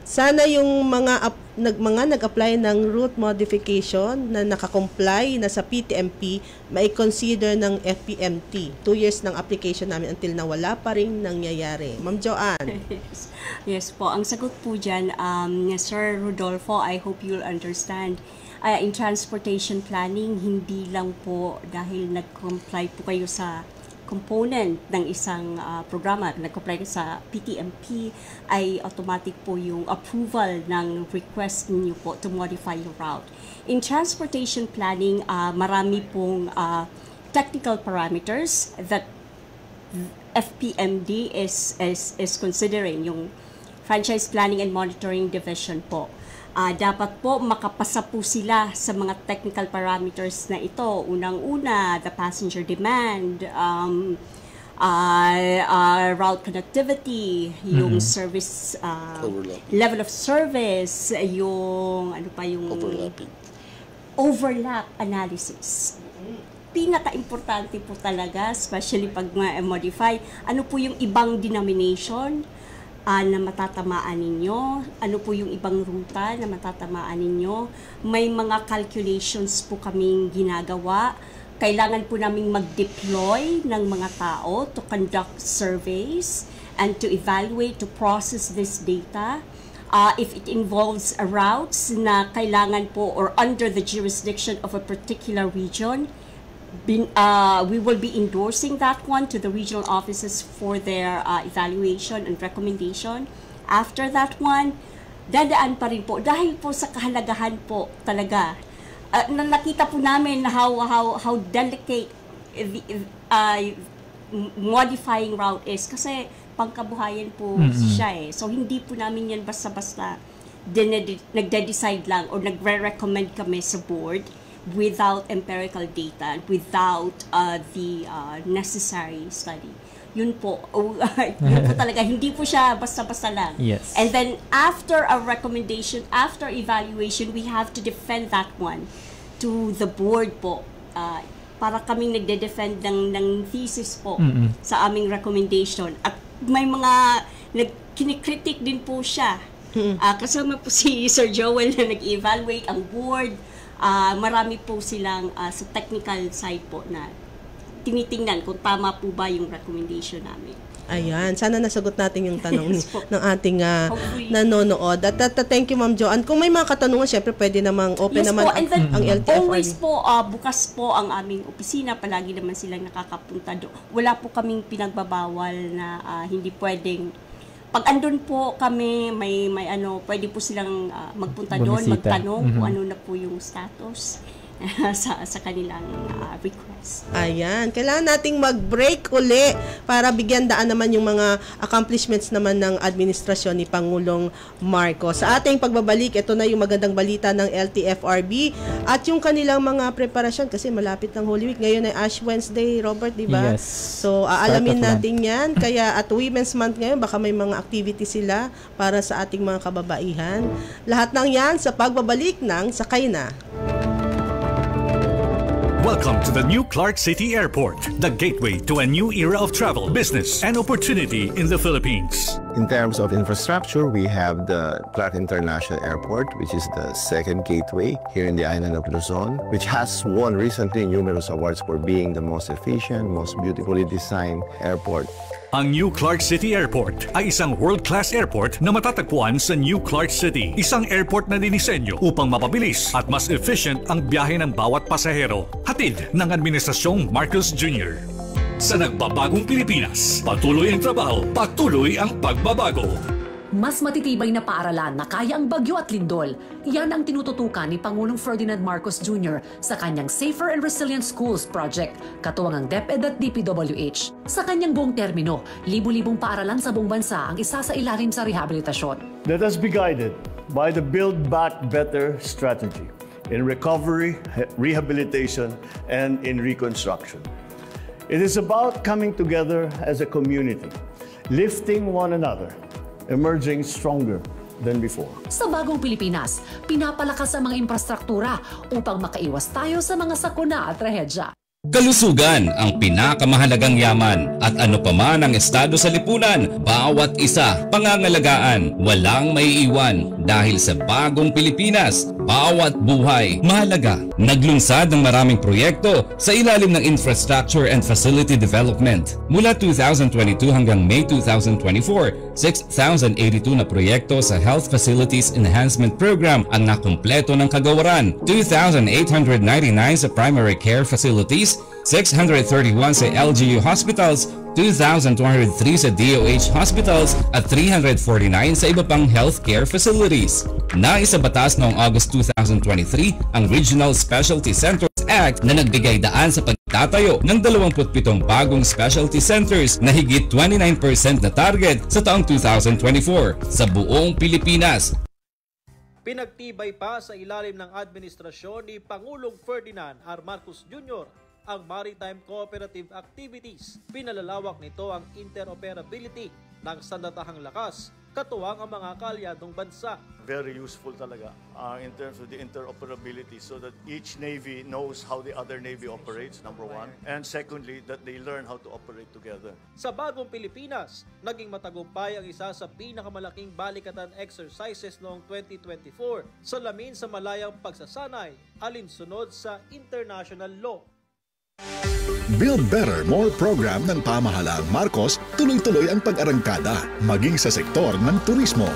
Sana yung mga nag-apply ng route modification na nakakomply na sa PTMP, mai-consider ng FPMT. 2 years ng application namin until na wala pa rin nangyayari. Ma'am Joanne. Yes po. Ang sagot po dyan, Sir Rodolfo, I hope you'll understand. In transportation planning, hindi lang po dahil nag-comply po kayo sa component ng isang programa, nag-comply sa PTMP, ay automatic po yung approval ng request ninyo po to modify your route. In transportation planning, marami pong technical parameters that FPMD is considering, yung Franchise Planning and Monitoring Division po. Dapat po makapasa po sila sa mga technical parameters na ito. Unang-una, the passenger demand, route connectivity, yung service, level of service, yung ano pa yung overlap analysis. Pinaka-importante po talaga, especially pag modify, ano po yung ibang denomination na matatamaan ninyo, ano po yung ibang ruta na matatamaan ninyo. May mga calculations po kaming ginagawa. Kailangan po naming mag-deploy ng mga tao to conduct surveys and to evaluate, to process this data. If it involves routes na kailangan po or under the jurisdiction of a particular region, we will be endorsing that one to the regional offices for their evaluation and recommendation. After that one, dadaan pa rin po dahil po sa kahalagahan po talaga. Nakita po namin how delicate modifying route is kasi pangkabuhayan po siya eh. So hindi po namin yan basta-basta nagde-decide lang or nagre-recommend kami sa board without empirical data, without the necessary study. Yun po, yun po talaga, hindi po siya basta-basta lang. Yes. And then after a recommendation, after evaluation, we have to defend that one to the board po. Para kaming nagde-defend ng thesis po sa aming recommendation. At may mga kinikritik din po siya. Kasama po si Sir Joel na nag-evaluate ang board. Marami po silang sa technical side po na tinitingnan kung tama po ba yung recommendation namin. Ayan, sana nasagot natin yung tanong ng ating nanonood. At thank you, Ma'am Joanne. Kung may mga katanungan, syempre pwede namang open naman ang LTFRB. Always po, bukas po ang aming opisina. Palagi naman silang nakakapunta doon. Wala po kaming pinagbabawal na hindi pwedeng. Pag andun po kami, may pwede po silang magpunta doon, magtanong kung ano na po yung status sa kanilang request. Ayan, kailangan nating mag-break uli para bigyan daan naman yung mga accomplishments naman ng administrasyon ni Pangulong Marcos. Sa ating pagbabalik, ito na yung magandang balita ng LTFRB at yung kanilang mga preparasyon kasi malapit ng Holy Week. Ngayon ay Ash Wednesday, Robert, di ba? Yes. So, aalamin natin yan. Kaya at Women's Month ngayon, baka may mga activity sila para sa ating mga kababaihan. Lahat ng yan sa pagbabalik ng Sakay Na. Welcome to the new Clark City Airport, the gateway to a new era of travel, business, and opportunity in the Philippines. In terms of infrastructure, we have the Clark International Airport, which is the second gateway here in the island of Luzon, which has won recently numerous awards for being the most efficient, most beautifully designed airport. Ang New Clark City Airport ay isang world-class airport na matatagpuan sa New Clark City. Isang airport na dinisenyo upang mapabilis at mas efficient ang biyahe ng bawat pasahero. Hatid ng Administrasyong Marcos Jr. Sa nagbabagong Pilipinas, patuloy ang trabaho, patuloy ang pagbabago. Mas matitibay na paaralan na kaya ang bagyo at lindol. Yan ang tinututukan ni Pangulong Ferdinand Marcos Jr. sa kanyang Safer and Resilient Schools Project, katuwang ang DepEd at DPWH. Sa kanyang buong termino, libu-libong paaralan sa buong bansa ang isa sa ilalim sa rehabilitasyon. Let us be guided by the Build Back Better strategy in recovery, rehabilitation, and in reconstruction. It is about coming together as a community, lifting one another, emerging stronger than before. Sa bagong Pilipinas, pinapalakas ang mga infrastruktura upang makaiwas tayo sa mga sakuna at trahedya. Kalusugan ang pinakamahalagang yaman at ano pa man ang estado sa lipunan, bawat isa pangangalagaan, walang maiiwan dahil sa bagong Pilipinas, bawat buhay mahalaga. Naglunsad ng maraming proyekto sa ilalim ng Infrastructure and Facility Development. Mula 2022 hanggang May 2024, 6,082 na proyekto sa Health Facilities Enhancement Program ang nakumpleto ng kagawaran, 2,899 sa primary care facilities, 631 sa LGU hospitals, 2,203 sa DOH hospitals at 349 sa iba pang healthcare facilities. Naisabatas noong August 2023 ang Regional Specialty Centers Act na nagbigay daan sa pagtatayo ng 27 bagong specialty centers na higit 29% na target sa taong 2024 sa buong Pilipinas. Pinagtibay pa sa ilalim ng administrasyon ni Pangulong Ferdinand R. Marcos Jr. ang maritime cooperative activities. Pinalalawak nito ang interoperability ng sandatahang lakas, katuwang ang mga kaalyadong bansa. Very useful talaga in terms of the interoperability so that each Navy knows how the other Navy operates, number one. And secondly, that they learn how to operate together. Sa bagong Pilipinas, naging matagumpay ang isa sa pinakamalaking balikatan exercises noong 2024 sa lamin sa malayang pagsasanay, alinsunod sa international law. Build Better, More program ng pamahalaang Marcos, tuloy-tuloy ang pag-arangkada, maging sa sektor ng turismo.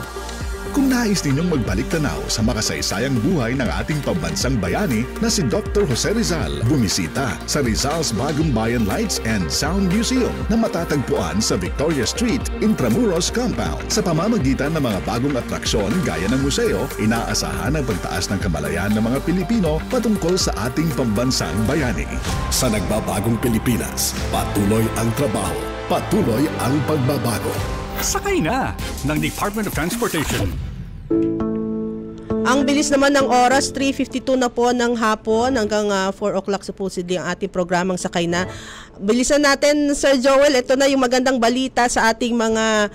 Kung nais ninyong magbalik tanaw sa makasaysayang buhay ng ating pambansang bayani na si Dr. Jose Rizal, bumisita sa Rizal's Bagong Bayan Lights and Sound Museum na matatagpuan sa Victoria Street, Intramuros Compound. Sa pamamagitan ng mga bagong atraksyon gaya ng museo, inaasahan ang pagtaas ng kamalayan ng mga Pilipino patungkol sa ating pambansang bayani. Sa nagbabagong Pilipinas, patuloy ang trabaho, patuloy ang pagbabago. Sakay na ng Department of Transportation. Ang bilis naman ng oras, 3:52 na po ng hapon hanggang 4 o'clock supposedly ang ating programang Sakay Na. Bilisan natin, Sir Joel, ito na yung magandang balita sa ating mga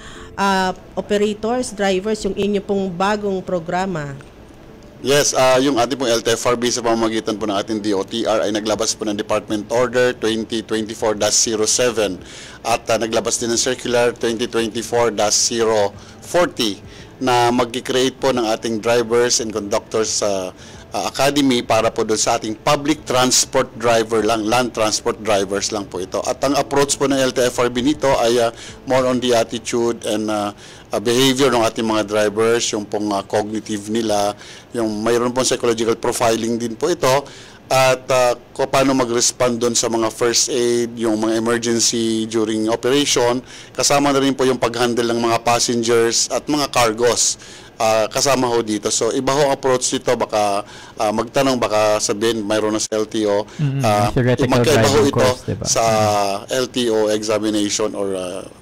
operators, drivers, yung inyo pong bagong programa. Yes, yung ating pong LTFRB sa pamamagitan po ng ating DOTR ay naglabas po ng Department Order 2024-07 at naglabas din ng Circular 2024-040 na mag-create po ng ating drivers and conductors sa academy para po doon sa ating public transport driver lang, land transport drivers lang po ito. At ang approach po ng LTFRB nito ay more on the attitude and behavior ng ating mga drivers, yung pong cognitive nila, yung mayroon pong psychological profiling din po ito, at kung paano mag-respond doon sa mga first aid, yung mga emergency during operation, kasama na rin po yung pag-handle ng mga passengers at mga cargos. Kasama ho dito. So iba ho ang approach dito, baka magtanong, baka sabihin mayroon na sa LTO. Magkaiba ho ito diba? Sa LTO examination or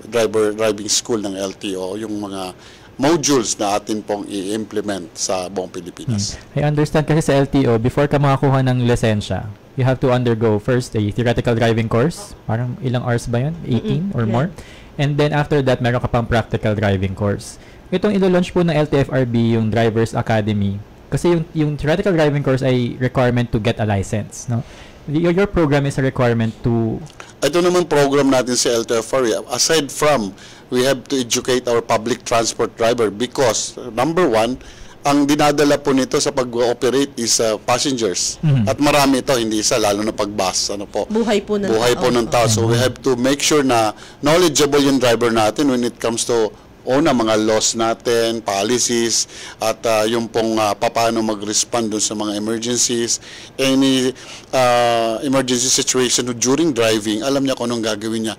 driving school ng LTO, yung mga modules na atin pong i-implement sa buong Pilipinas. I understand kasi sa LTO, before ka makakuha ng lisensya, you have to undergo first a theoretical driving course. Parang ilang hours ba yun? 18 or more? And then after that, meron ka pang practical driving course. Itong ilo-launch po ng LTFRB, yung Drivers Academy. Kasi yung theoretical driving course ay requirement to get a license, no? your program is a requirement to... Ito naman program natin sa LTFRB. Aside from, we have to educate our public transport driver because, number one, ang dinadala po nito sa pag-operate is passengers. At marami ito, hindi isa, lalo na pag-bus. Ano po? Buhay po ng tao. So we have to make sure na knowledgeable yung driver natin when it comes to mga laws natin, policies, at yung pong paano mag-respond dun sa mga emergencies. Any emergency situation during driving, alam niya kung anong gagawin niya.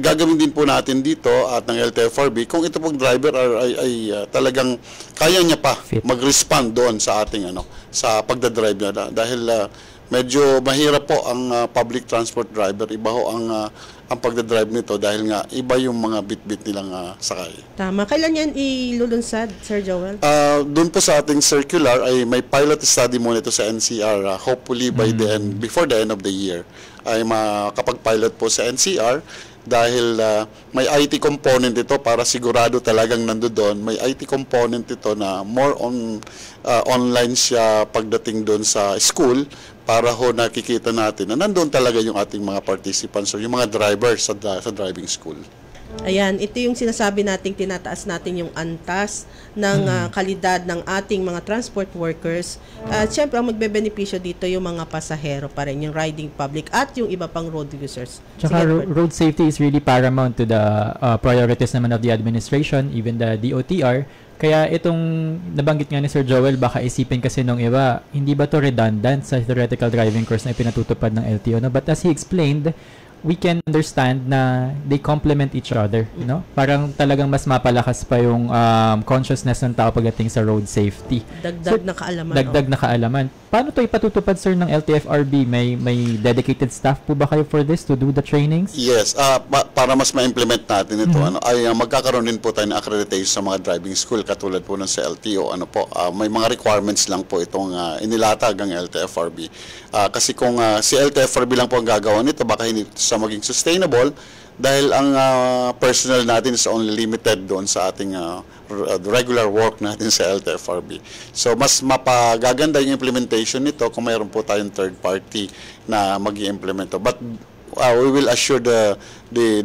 Gagawin din po natin dito at ng LTFRB kung ito pong driver ay talagang kaya niya pa mag-respond doon sa ating sa pagdadrive niya. Dahil medyo mahirap po ang public transport driver. Iba ho ang pagdadrive nito dahil nga iba yung mga bit-bit nilang sakay. Tama. Kailan yan ilulunsad, Sir Joel? Doon po sa ating circular ay may pilot study muna ito sa NCR. Hopefully by before the end of the year ay makapag-pilot po sa NCR dahil may IT component ito para sigurado talagang nandoon. May IT component ito na more on online siya pagdating doon sa school para ho nakikita natin na nandoon talaga yung ating mga participants o yung mga drivers sa driving school. Ayan, ito yung sinasabi nating tinataas natin yung antas ng kalidad ng ating mga transport workers. At syempre, ang magbebenepisyo dito yung mga pasahero pa rin, yung riding public at yung iba pang road users. Tsaka road safety is really paramount to the priorities naman of the administration, even the DOTR. Kaya itong nabanggit nga ni Sir Joel, baka isipin kasi nung iba, hindi ba to redundant sa theoretical driving course na ipinatutupad ng LTO? No? But as he explained, we can understand na they complement each other, Parang talagang mas mapalakas pa yung consciousness ng tao pagdating sa road safety. Dagdag na kaalaman. Dagdag na kaalaman. Paano to ipatutupad, sir, ng LTFRB? May dedicated staff po ba kayo for this to do the trainings? Yes, para mas ma-implement natin ito, ay magkakaroon din po tayo ng accreditation sa mga driving school katulad po ng sa LTO. May mga requirements lang po itong inilatag ang LTFRB. Kasi kung si LTFRB lang po ang gagawa nito, baka hindi sa maging sustainable dahil ang personnel natin is only limited doon sa ating regular work natin sa LTFRB. So mas mapagaganda yung implementation nito kung mayroon po tayong third party na mag-i-implement ito. But we will assure the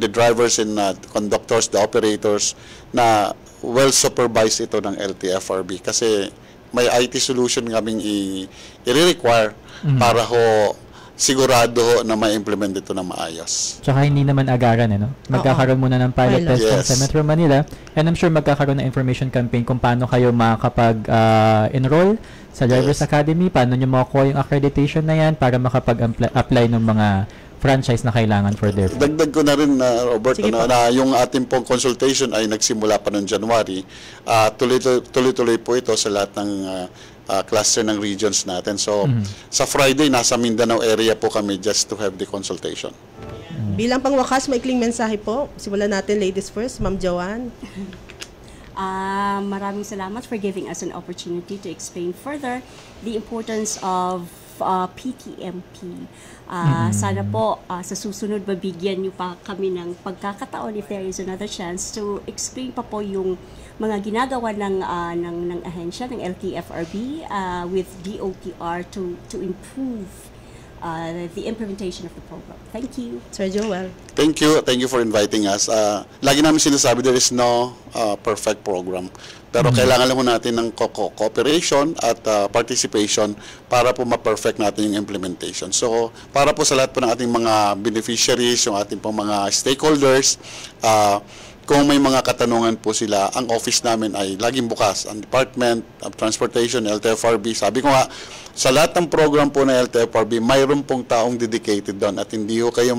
drivers and conductors, the operators na well supervised ito ng LTFRB kasi may IT solution kaming i-require para ho sigurado na ma-implement ito na maayos. Tsaka hindi naman agaran, Magkakaroon muna ng pilot test sa Metro Manila and I'm sure magkakaroon ng information campaign kung paano kayo makakapag-enroll sa Drivers Academy, paano nyo makukuha yung accreditation na yan para makapag-apply ng mga franchise na kailangan for their... Dagdag ko na rin, Robert, na yung ating pong consultation ay nagsimula pa noong January. Tuloy-tuloy po ito sa lahat ng cluster ng regions natin. So, sa Friday, nasa Mindanao area po kami just to have the consultation. Bilang pangwakas, maikling mensahe po. Simulan natin, ladies first, Ma'am Joanne. Maraming salamat for giving us an opportunity to explain further the importance of PTMP. Sana po sa susunod mabigyan niyo pa kami ng pagkakataon if there is another chance to explain pa po yung mga ginagawa ng ahensya ng LTFRB with DOTR to improve the implementation of the program. Thank you. Sir Joel. Thank you for inviting us. Lagi namin sinasabi there is no perfect program. Pero kailangan lang natin ng cooperation at participation para po ma-perfect natin yung implementation. So, para po sa lahat po ng ating mga beneficiaries, yung ating pong mga stakeholders, kung may mga katanungan po sila, ang office namin ay laging bukas. Ang Department of Transportation, LTFRB, sabi ko nga, sa lahat ng program po ng LTFRB, mayroon pong taong dedicated doon at hindi ho kayo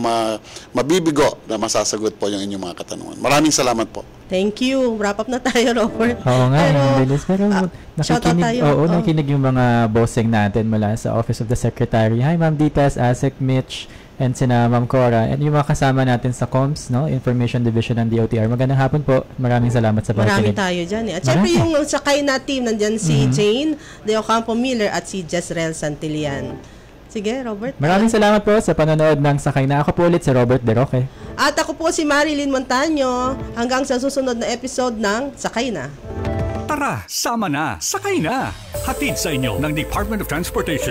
mabibigo na masasagot po yung inyong mga katanungan. Maraming salamat po. Thank you. Wrap up na tayo, Robert. Oo nga, pero nakikinig yung mga bossing natin mula sa Office of the Secretary. Hi, Ma'am Ditas, Asek, Mitch, and sina Ma'am Cora, and yung mga kasama natin sa COMS, Information Division ng DOTR. Magandang hapon po. Maraming salamat sa pakikinig. Marami tayo dyan. At syempre yung sakay na team, nandyan si Jane De Ocampo Miller at si Jezreel Santillan. Sige, Robert. Maraming salamat po sa panonood ng Sakay Na. Ako po ulit si Robert De Roque. At ako po si Marilyn Montaño. Hanggang sa susunod na episode ng Sakay Na. Tara, sama na, sakay na. Hatid sa inyo ng Department of Transportation.